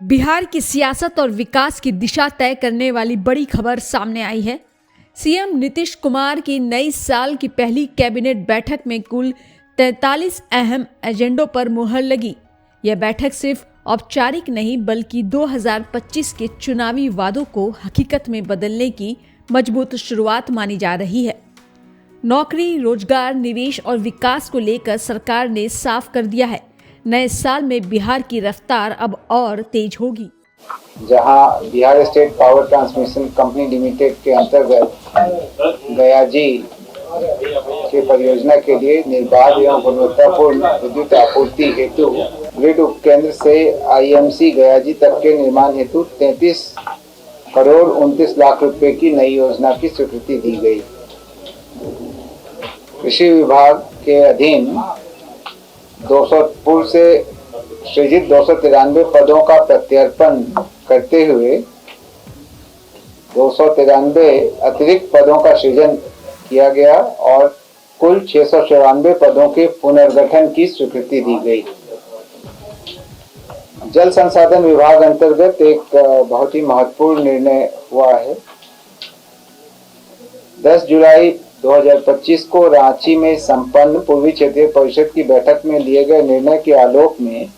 बिहार की सियासत और विकास की दिशा तय करने वाली बड़ी खबर सामने आई है। सीएम नीतीश कुमार की नई साल की पहली कैबिनेट बैठक में कुल 43 अहम एजेंडों पर मुहर लगी। यह बैठक सिर्फ औपचारिक नहीं बल्कि 2025 के चुनावी वादों को हकीकत में बदलने की मजबूत शुरुआत मानी जा रही है। नौकरी, रोजगार, निवेश और विकास को लेकर सरकार ने साफ कर दिया है, नए साल में बिहार की रफ्तार अब और तेज होगी। जहां Bihar state power transmission company limited के अंतर्गत गयाजी के परियोजना के लिए निर्बाध एवं गुणवत्तापूर्ण विद्युत आपूर्ति हेतु ग्रिड उपकेंद्र से आईएमसी गयाजी तक के निर्माण हेतु 33 करोड़ 29 लाख रुपए की नई योजना की स्वीकृति दी गई। कृषि विभाग के अधीन 200 पूर्व से सृजित 293 पदों का प्रत्यर्पण करते हुए 293 अतिरिक्त पदों का सृजन किया गया और कुल 694 पदों के पुनर्गठन की स्वीकृति दी गई। जल संसाधन विभाग अंतर्गत एक बहुत ही महत्वपूर्ण निर्णय हुआ है। 10 जुलाई 2025 को रांची में संपन्न पूर्वी क्षेत्रीय परिषद की बैठक में लिए गए निर्णय के आलोक में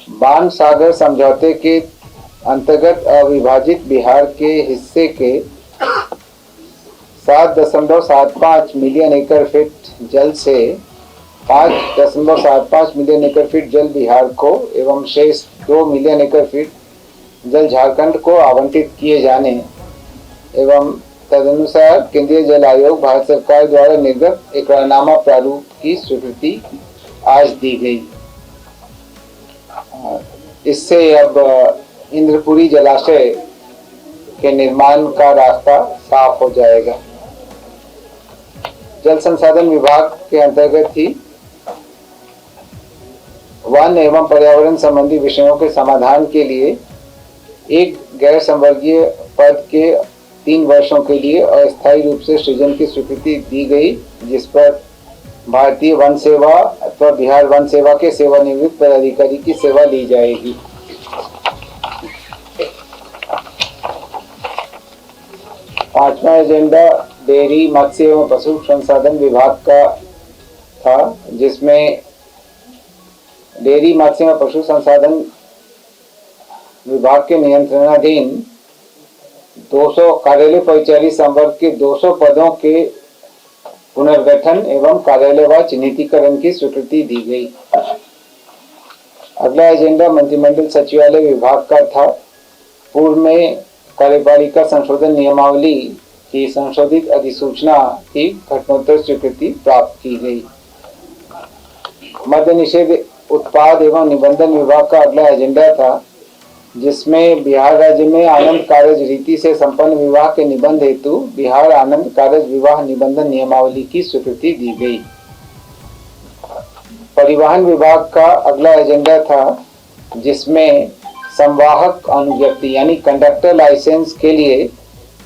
बाण सागर समझौते के अंतर्गत अविभाजित बिहार के हिस्से के 7.75 मिलियन एकड़ फीट जल से 5.75 मिलियन एकड़ फीट जल बिहार को एवं शेष 2 मिलियन एकड़ फीट जल झारखंड को आवंटित किए जाने एवं तदनुसार केंद्रीय जल आयोग भारत सरकार द्वारा निर्गत एकरारनामा प्रारूप की स्वीकृति आज दी गई। इससे अब इंद्रपुरी जलाशय के निर्माण का रास्ता साफ हो जाएगा। जल संसाधन विभाग के अंतर्गत ही वन एवं पर्यावरण संबंधी विषयों के समाधान के लिए एक गैर संवर्गीय पद के 3 वर्षों के लिए अस्थायी रूप से सृजन की स्वीकृति दी गई, जिस पर भारतीय वन सेवा अथवा बिहार वन सेवा के सेवानिवृत्त पदाधिकारी की सेवा ली जाएगी। पांचवा एजेंडा डेयरी, मत्स्य एवं पशु संसाधन विभाग का था, जिसमें डेयरी, मत्स्य एवं पशु संसाधन विभाग के नियंत्रणाधीन 200 कार्यालय परिचारी संवर्ग के 200 पदों के पुनर्गठन एवं कार्यालयवार चिन्हितीकरण की स्वीकृति दी गई। अगला एजेंडा मंत्रिमंडल सचिवालय विभाग का था। पूर्व में कार्यपालिका संशोधन नियमावली की संशोधित अधिसूचना की घटनोत्तर स्वीकृति प्राप्त की गई। मद्य निषेध उत्पाद एवं निबंधन विभाग का अगला एजेंडा था, जिसमें बिहार राज्य में आनंद कारज रीति से संपन्न विवाह के निबंध हेतु बिहार आनंद कारज विवाह निबंधन नियमावली की स्वीकृति दी गई। परिवहन विभाग का अगला एजेंडा था, जिसमें संवाहक अनुज्ञप्ति यानी कंडक्टर लाइसेंस के लिए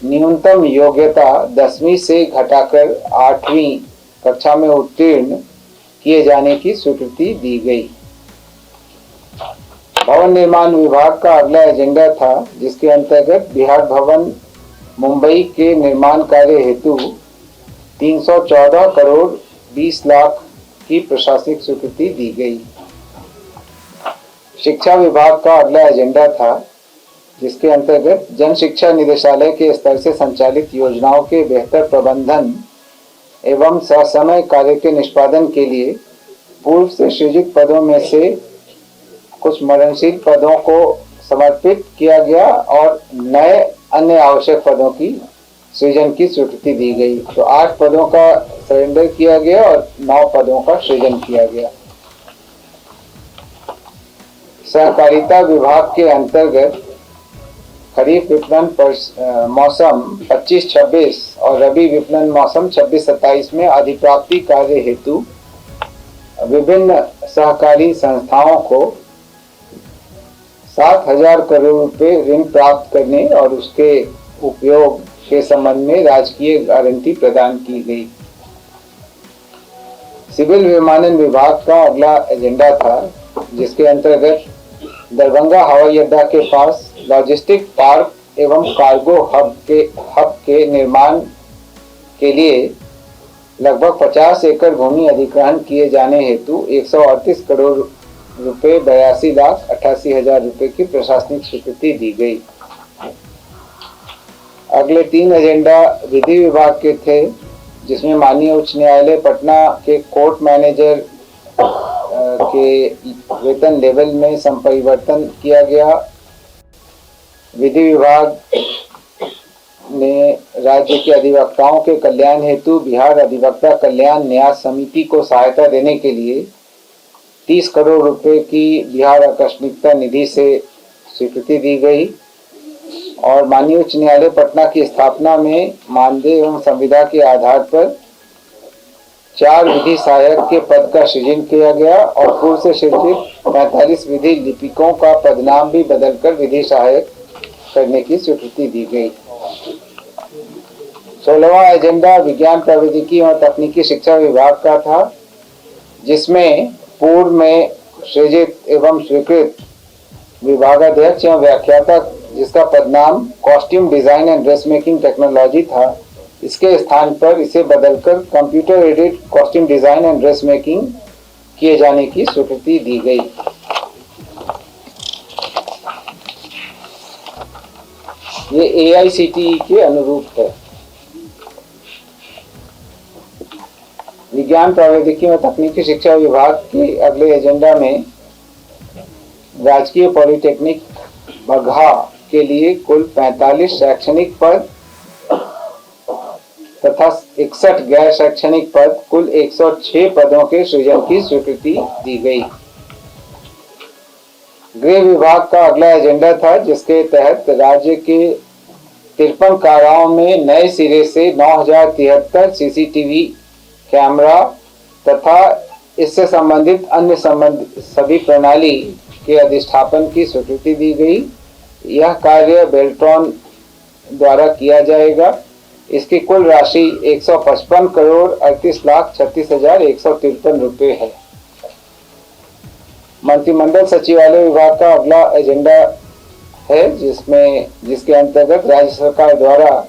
न्यूनतम योग्यता 10वीं से घटाकर 8वीं कक्षा में उत्तीर्ण किए जाने की स्वीकृति दी गई। भवन निर्माण विभाग का अगला एजेंडा था, जिसके अंतर्गत बिहार भवन मुंबई के निर्माण कार्य हेतु 314 करोड़ 20 लाख की प्रशासनिक स्वीकृति दी गई। शिक्षा विभाग का अगला एजेंडा था, जिसके अंतर्गत जन शिक्षा निदेशालय के स्तर से संचालित योजनाओं के बेहतर प्रबंधन एवं ससमय कार्य के निष्पादन के लिए पूर्व से सृजित पदों में से कुछ मरणशील पदों को समर्पित किया गया और नए अन्य आवश्यक पदों की सृजन की स्वीकृति दी गई। तो 8 पदों का सरेंडर किया गया और 9 पदों का सृजन किया गया। सहकारिता विभाग के अंतर्गत खरीफ विपणन मौसम 25-26 और रबी विपणन मौसम 26-27 में अधिप्राप्ति कार्य हेतु विभिन्न सहकारी संस्थाओं को 7,000 करोड़ रुपए ऋण प्राप्त करने और उसके उपयोग के संबंध में राजकीय गारंटी प्रदान की गई। सिविल विमानन विभाग का अगला एजेंडा था, जिसके अंतर्गत दरभंगा हवाई अड्डा के पास लॉजिस्टिक पार्क एवं कार्गो हब के निर्माण के लिए लगभग 50 एकड़ भूमि अधिग्रहण किए जाने हेतु 138 करोड़ रुपए 82,88,000 रुपए की प्रशासनिक स्वीकृति दी गई। अगले 3 एजेंडा विधि विभाग के थे, जिसमें माननीय उच्च न्यायालय पटना के कोर्ट मैनेजर के वेतन लेवल में संपरिवर्तन किया गया। विधि विभाग ने राज्य के अधिवक्ताओं के कल्याण हेतु बिहार अधिवक्ता कल्याण न्यास समिति को सहायता देने के लिए 30 करोड़ रुपए की बिहार आकस्मिकता निधि से स्वीकृति दी गई और माननीय उच्च न्यायालय पटना की स्थापना में मानदेय एवं संविदा के आधार पर 4 विधि सहायक के पद का सृजन किया गया और पूर्व से सृजित 45 विधि लिपिकों का पदनाम भी बदलकर विधि सहायक करने की स्वीकृति दी गई। 16वां एजेंडा विज्ञान प्रौद्योगिकी और तकनीकी शिक्षा विभाग का था, जिसमें पूर्व में सृजित एवं स्वीकृत विभागाध्यक्ष एवं व्याख्याता जिसका पदनाम costume design and dress making technology था, इसके स्थान पर इसे बदलकर computer aided costume design and dress making किए जाने की स्वीकृति दी गई। ये AICTE के अनुरूप है। विज्ञान प्रौद्योगिकी और तकनीकी शिक्षा विभाग के अगले एजेंडा में राजकीय पॉलिटेक्निक बगहा के लिए कुल 45 शैक्षणिक पद तथा 61 गैर शैक्षणिक पद कुल 106 पदों के सृजन की स्वीकृति दी गई। गृह विभाग का अगला एजेंडा था, जिसके तहत राज्य के 53 काराओं में नए सिरे से 9,073 CCTV कैमरा तथा इससे संबंधित अन्य सभी प्रणाली के अधिष्ठापन की स्वीकृति दी गई। यह कार्य बेल्ट्रॉन द्वारा किया जाएगा। इसकी कुल राशि 155 करोड़ 38,36,153 रुपये है। मंत्रिमंडल सचिवालय विभाग का अगला एजेंडा है, जिसके अंतर्गत राज्य सरकार द्वारा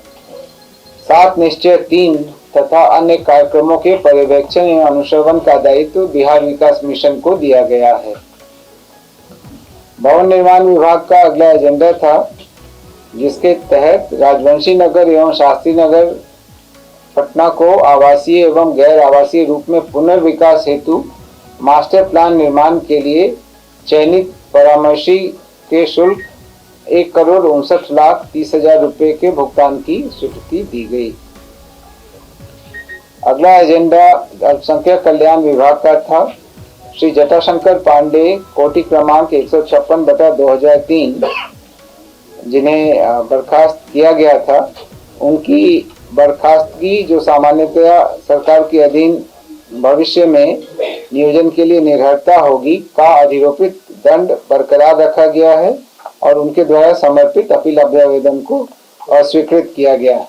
7 निश्चय 3 तथा अन्य कार्यक्रमों के पर्यवेक्षण एवं अनुश्रवण का दायित्व बिहार विकास मिशन को दिया गया है। भवन निर्माण विभाग का अगला एजेंडा था, जिसके तहत राजवंशी नगर एवं शास्त्री नगर पटना को आवासीय एवं गैर आवासीय रूप में पुनर्विकास हेतु मास्टर प्लान निर्माण के लिए चयनित परामर्शी के शुल्क 1,59,30,000 रुपये के भुगतान की स्वीकृति दी गई। अगला एजेंडा अल्पसंख्यक कल्याण विभाग का था। श्री जटाशंकर पांडे कोटि क्रमांक 156/2003 जिन्हें बर्खास्त किया गया था, उनकी बर्खास्तगी जो सामान्यतया सरकार के अधीन भविष्य में नियोजन के लिए निर्भरता होगी का अधिरोपित दंड बरकरार रखा गया है और उनके द्वारा समर्पित अपील अभ्यावेदन को अस्वीकृत किया गया है।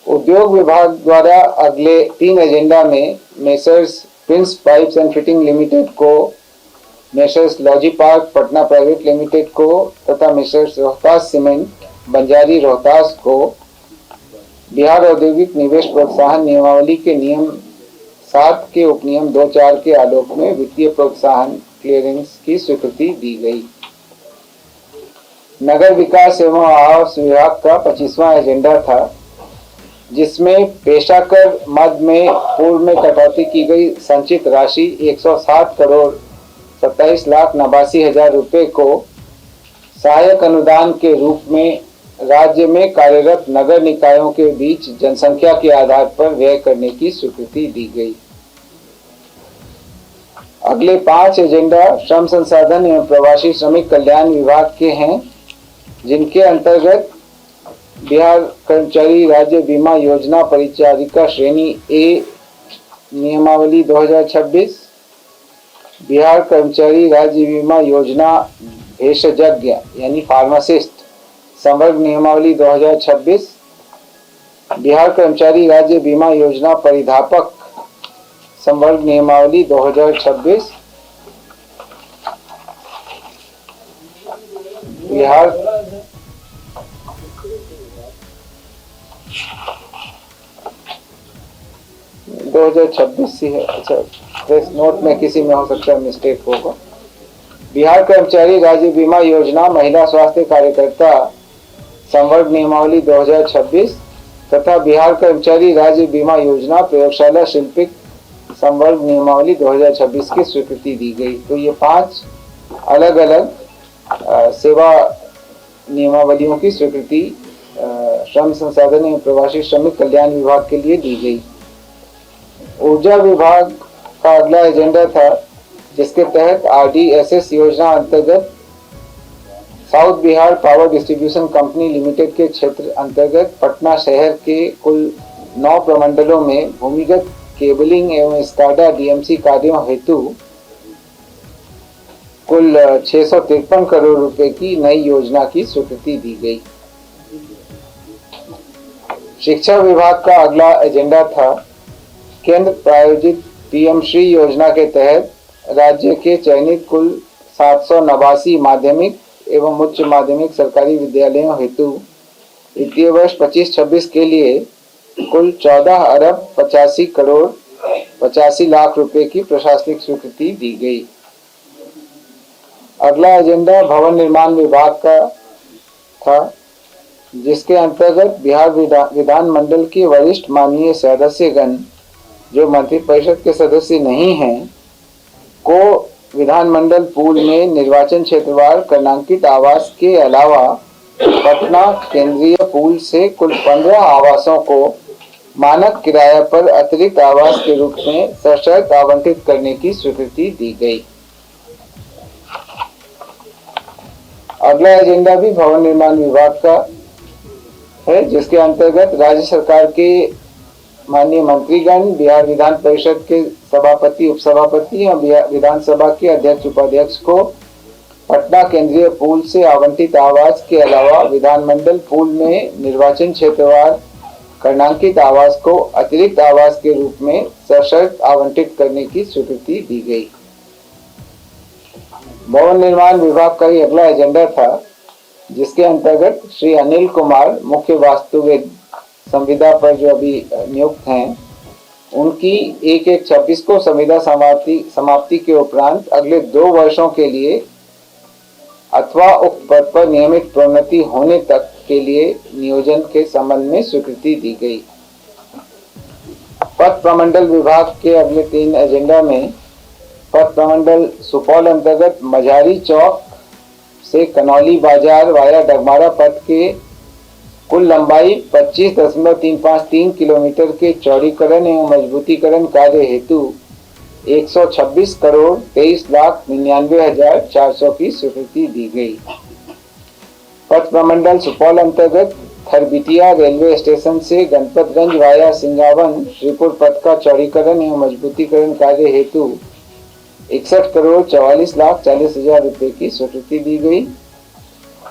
उद्योग विभाग द्वारा अगले 3 एजेंडा में messrs Prince Pipes and fitting limited को, मेसर्स लॉजी पार्क पटना प्राइवेट लिमिटेड को तथा मेसर्स रोहतास सीमेंट बंजारी रोहतास को बिहार औद्योगिक निवेश प्रोत्साहन नियमावली के नियम 7 के उपनियम 2(4) के आलोक में वित्तीय प्रोत्साहन क्लियरेंस की स्वीकृति दी गई। नगर विकास एवं आवास विभाग का 25वां एजेंडा था, जिसमें पेशाकर मद में पूर्व में कटौती की गई संचित राशि 107 करोड़ 27,89,000 रुपये को सहायक अनुदान के रूप में राज्य में कार्यरत नगर निकायों के बीच जनसंख्या के आधार पर व्यय करने की स्वीकृति दी गई। अगले 5 एजेंडा श्रम संसाधन एवं प्रवासी श्रमिक कल्याण विभाग के हैं, जिनके अंतर्गत बिहार कर्मचारी राज्य बीमा योजना परिचारिका श्रेणी ए नियमावली 2026, बिहार कर्मचारी राज्य बीमा योजना भेषजज्ञ यानी फार्मासिस्ट संवर्ग नियमावली 2026, बिहार कर्मचारी राज्य बीमा योजना परिधापक संवर्ग नियमावली 2026 बिहार 2026 ही है। अच्छा, प्रेस नोट में किसी में हो सकता है मिस्टेक होगा। बिहार कर्मचारी राज्य बीमा योजना महिला स्वास्थ्य कार्यकर्ता संवर्ग नियमावली 2026 तथा बिहार कर्मचारी राज्य बीमा योजना प्रयोगशाला शिल्पिक संवर्ग नियमावली 2026 की स्वीकृति दी गई। तो ये 5 अलग अलग सेवा नियमावलियों की स्वीकृति श्रम संसाधन एवं प्रवासी श्रमिक कल्याण विभाग के लिए दी गई। ऊर्जा विभाग का अगला एजेंडा था, जिसके तहत RDSS योजना अंतर्गत south Bihar power distribution company limited के क्षेत्र अंतर्गत पटना शहर के कुल 9 प्रमंडलों में भूमिगत केबलिंग एवं स्काडा DMC कार्यों हेतु कुल 653 करोड़ रुपए की नई योजना की स्वीकृति दी गई। शिक्षा विभाग का अगला एजेंडा था, केंद्र प्रायोजित PM श्री योजना के तहत राज्य के चयनित कुल 789 माध्यमिक एवं उच्च माध्यमिक सरकारी विद्यालयों हेतु वित्तीय वर्ष 25-26 के लिए कुल 14 अरब 85 करोड़ 85 लाख रुपए की प्रशासनिक स्वीकृति दी गई। अगला एजेंडा भवन निर्माण विभाग का था, जिसके अंतर्गत बिहार विधानमंडल के वरिष्ठ माननीय सदस्यगण जो मंत्रिपरिषद के सदस्य नहीं हैं को विधानमंडल पूल में निर्वाचन क्षेत्रवार कर्णांकित आवास के अलावा पटना केंद्रीय पूल से कुल 15 आवासों को मानक किराया पर अतिरिक्त आवास के रूप में सशर्त आवंटित करने की स्वीकृति दी गई। अगला एजेंडा भी भवन निर्माण विभाग का है, जिसके अंतर्गत राज्य सरकार के माननीय मंत्रीगण, बिहार विधान परिषद के सभापति उपसभापति और विधानसभा के अध्यक्ष उपाध्यक्ष को पटना केंद्रीय पूल से आवंटित आवास के अलावा विधानमंडल पूल में निर्वाचन क्षेत्रवार कर्णांकित आवास को अतिरिक्त आवास के रूप में सशर्त आवंटित करने की स्वीकृति दी गई। भवन निर्माण विभाग का ही अगला एजेंडा था, जिसके अंतर्गत श्री अनिल कुमार मुख्य वास्तुविद संविदा पर जो अभी नियुक्त हैं, उनकी 1/1/26 को संविदा समाप्ति के उपरांत अगले 2 वर्षों के लिए अथवा उक्त पद पर नियमित प्रोन्नति होने तक के लिए नियोजन के संबंध में स्वीकृति दी गई। पथ प्रमंडल विभाग के अगले 3 एजेंडा में पथ प्रमंडल सुपौल अंतर्गत मझारी चौक से कनौली बाजार वाया डगमारा पथ के कुल लंबाई 25.353 किलोमीटर के चौड़ीकरण एवं मजबूतीकरण कार्य हेतु 126 करोड़ 23,99,400 की स्वीकृति दी गई। पथ प्रमंडल सुपौल अंतर्गत थरबिटिया रेलवे स्टेशन से गणपतगंज वाया सिंगावन श्रीपुर पथ का चौड़ीकरण एवं मजबूतीकरण कार्य हेतु 61 करोड़ 44,40,000 रुपए की स्वीकृति दी गई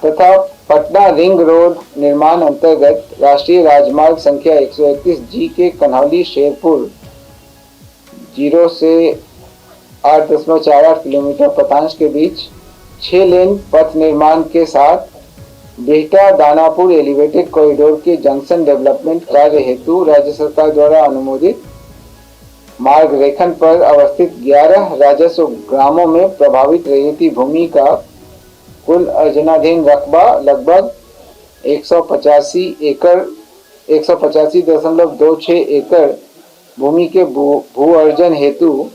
तथा पटना रिंग रोड निर्माण अंतर्गत राष्ट्रीय राजमार्ग संख्या 131G के कन्हौली शेरपुर 0 से 8.48 किलोमीटर पतांश के बीच 6 लेन पथ निर्माण के साथ बिहटा दानापुर एलिवेटेड कॉरिडोर के जंक्शन डेवलपमेंट कार्य हेतु राज्य सरकार द्वारा अनुमोदित मार्ग रेखन पर अवस्थित 11 राजस्व ग्रामों में प्रभावित रैयती भूमि का कुल अर्जनाधीन रकबा लगभग 185.26 एकड़ भूमि के भू अर्जन हेतु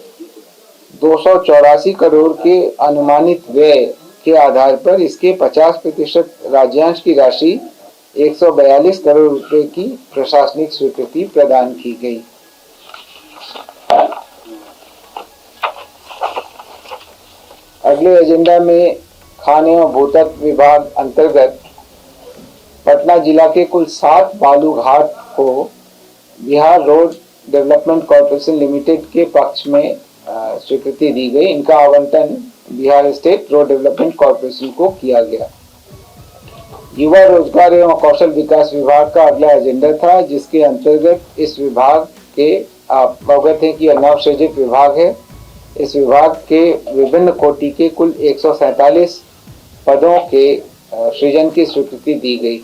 284 करोड़ के अनुमानित व्यय के आधार पर इसके 50% राज्यांश की राशि 142 करोड़ रुपए की प्रशासनिक स्वीकृति प्रदान की गई। अगले एजेंडा में खान एवं भूतत्व विभाग अंतर्गत पटना जिला के कुल 7 बालू घाट को Bihar road development corporation limited के पक्ष में स्वीकृति दी गई। इनका आवंटन Bihar state road development corporation को किया गया। युवा रोजगार एवं कौशल विकास विभाग का अगला एजेंडा था, जिसके अंतर्गत इस विभाग के आप अवगत हैं कि नवसृजित विभाग है। इस विभाग के विभिन्न कोटि के कुल 147 पदों के सृजन की स्वीकृति दी गई।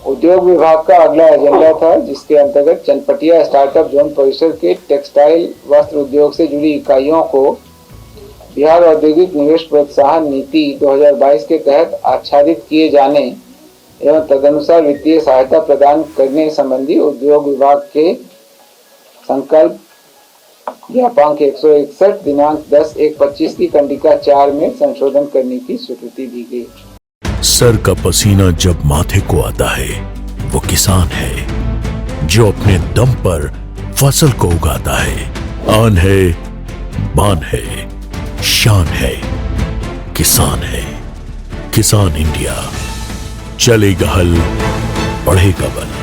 उद्योग विभाग का अगला एजेंडा था, जिसके अंतर्गत चनपटिया स्टार्टअप जोन परिसर के टेक्सटाइल वस्त्र उद्योग से जुड़ी इकाइयों को बिहार औद्योगिक निवेश प्रोत्साहन नीति 2022 के तहत आच्छादित किए जाने एवं तदनुसार वित्तीय सहायता प्रदान करने संबंधी उद्योग विभाग के संकल्प ज्ञापांक 161 दिनांक 10/1/25 की कंडिका 4 में संशोधन करने की स्वीकृति दी गई। सर का पसीना जब माथे को आता है वो किसान है जो अपने दम पर फसल को उगाता है। आन है, बान है, शान है, किसान है। किसान इंडिया, चलेगा हल, बढ़ेगा बल।